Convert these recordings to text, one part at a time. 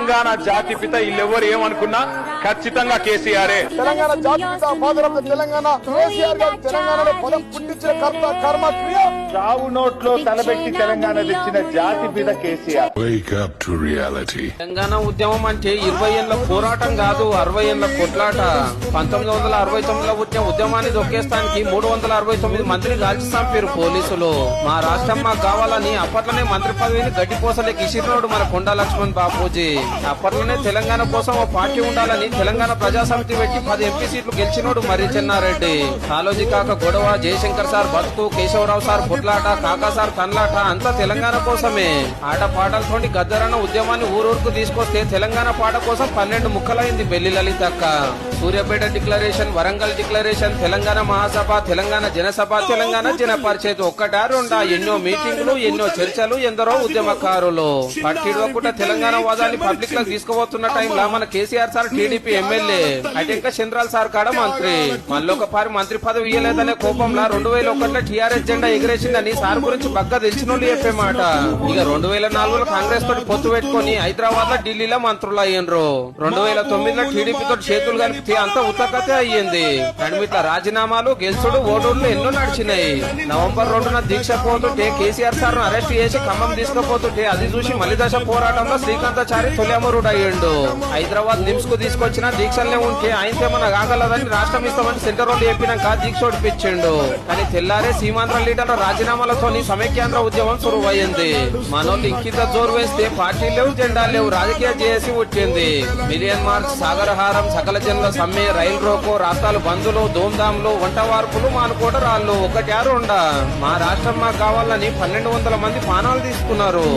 తెలంగాణ జాతిపిత వీళ్ళెవరు ఏమనుకున్నా ఖచ్చితంగా కేసీఆరే. తెలంగాణ జాతిపిత father of the Telangana KCR గారు తెలంగాణలో పదం పుట్టించిన కర్త కర్మ క్రియ చావు నోట్లో తలబెట్టి తెలంగాణ తెచ్చిన జాతిపిత KCR. Wake up to reality. Telangana ఉద్యమం అంటే 20 ఏళ్ల పోరాటం కాదు, 60 ఏళ్ల కొట్లాట. 1969లో వచ్చిన ఉద్యమాన్ని దొక్కేస్తానికి 369 మంత్రి కాల్చి చంపారు పోలీసులు. మా రాష్ట్రం మాకు కావాలని అప్పట్లోనే మంత్రి పదవిని గడ్డిపోసలేకి ఇసిరినోడు మన కొండా లక్ష్మణ్ బాపూజీ. అప్పట్లోనే తెలంగాణ కోసం ఓ పార్టీ ఉండాలని తెలంగాణ ప్రజాసమితి పెట్టి 10 ఎంపీ సీట్లు గెలిచినోడు మర్రి చెన్నారెడ్డి. కాలోజీ కాక గొడవ, జయశంకర్ సార్ బతుకు, కేశవరావు సార్ పొట్లాట, కాకా సార్ కన్లాట అంతా తెలంగాణ కోసమే. ఆట పాటలతోటి గద్దరన్న ఉద్యమాన్ని ఊరూరుకు తీసుకొస్తే తెలంగాణ పాట కోసం 12 ముక్కలైంది బెల్లి లలితక్క. సూర్యాపేట డిక్లరేషన్, వరంగల్ డిక్లరేషన్, తెలంగాణ మహాసభ, తెలంగాణ జనసభ, తెలంగాణ జన పరిషత్ ఒక్కటా రెండా? ఎన్నో మీటింగ్లు, ఎన్నో చర్చలు, ఎందరో ఉద్యమకారులు. పట్టిడవకుండా తెలంగాణ వాదాన్ని పబ్లిక్ లో తీసుకుపోతున్న టైంలో మన కేసీఆర్ సార్ టీడీపీ ఎమ్మెల్యే, అటెంక చంద్రాల్ సార్ కాడ మంత్రి, మళ్ళొకపారి మంత్రి పదవి ఇయ్యలేదనే కోపంలో 2001లో టీఆర్ఎస్ జెండా ఎగిరేసిందని సార్ గురించి బగ్గా తెలిసినోళ్ళు చెప్పే మాట. ఇక 2004లో కాంగ్రెస్ తోటి పొత్తు పెట్టుకుని హైదరాబాద్ లో, ఢిల్లీలో మంత్రులు అయ్యిండ్రు. 2009లో టీడీపీ తోటి చేతులు కలిపితే అంతా ఉత్తకతే అయ్యింది. నడిమిట్ల రాజీనామాలు, గెలుచుడు, ఓటోళ్లు ఎన్నో నడిచినాయి. నవంబర్ 2న దీక్ష పోతుంటే కేసీఆర్ సార్ ను అరెస్ట్ చేసి ఖమ్మం తీసుకుపోతుంటే అది చూసి మలిదశ పోరాటంలో శ్రీకాంతాచారి తొలిఅమరుడు అయ్యిండు. హైదరాబాద్ నిమ్స్ కు తీసుకొచ్చిన దీక్షలనే ఉంటే ఆయనకేమన్నా కాగలదని రాష్ట్రం ఇస్తామని సెంటర్ వాళ్ళు చెప్పినాక దీక్ష ఓడిపించిండు. కానీ తెల్లారే సీమాంధ్ర లీడర్ల రాజీనామాలతోని సమైక్యాంధ్ర ఉద్యమం సురువయ్యింది. మనోళ్ళు ఇంకింత జోరు వేస్తే పార్టీ లేవు, జెండా లేవు, రాజకీయ జేఏసీ వచ్చింది. మిలియన్ మార్చ్, సాగరహారం, సకల జనుల సమ్మె, రైలు రోకో, రాష్ట్రాలు బంధులు, ధూమ్ధాంలు, వంట వార్పులు, మానుకోట రాళ్ళు ఒకటి రెండా? మా రాష్ట్రం మాకు కావాలని 1200 మంది ప్రాణాలు తీసుకున్నారు.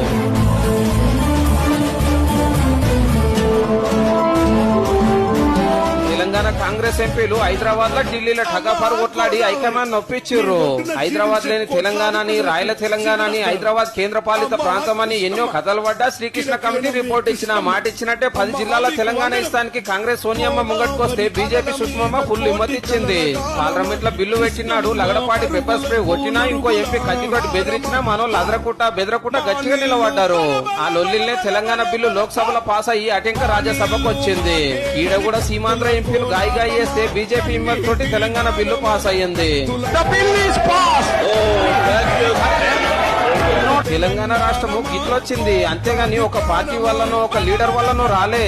తెలంగాణ కాంగ్రెస్ ఎంపీలు హైదరాబాద్ లో, ఢిల్లీలో ఠగాఫారు కొట్లాడి హైకమాండ్ నొప్పించారు. హైదరాబాద్ లేని తెలంగాణని, రాయల తెలంగాణని, హైదరాబాద్ కేంద్ర పాలిత ప్రాంతం అని ఎన్నో కథలు పడ్డా శ్రీకృష్ణ కమిటీ రిపోర్ట్ ఇచ్చిన మాట ఇచ్చినట్టే 10 జిల్లాల తెలంగాణ ఇస్తానికి కాంగ్రెస్ సోనియమ్మ ముంగట్టుకొస్తే బీజేపీ సుష్మమ్మ ఫుల్ హిమ్మతిచ్చింది. పార్లమెంట్ లో బిల్లు పెట్టినాడు, లగడపాటి పెప్పర్ స్ప్రే కొట్టినా, ఇంకో ఎంపీ కత్తితోటి బెదిరించినా మనోళ్ళు బెదరకుట గట్టిగా నిలబడ్డారు. ఆ లొల్లిల్నే తెలంగాణ బిల్లు లోక్సభలో పాస్ అయ్యి అటెంక రాజ్యసభకు వచ్చింది. ఈడ కూడా సీమాంధ్ర ఎంపీలు గాయి చేస్తే బీజేపీ హిమ్మత్ తోటి తెలంగాణ బిల్లు పాస్ అయ్యింది. తెలంగాణ రాష్ట్రము గిట్లొచ్చింది, అంతేగాని ఒక పార్టీ వల్లనో ఒక లీడర్ వల్లనో రాలే.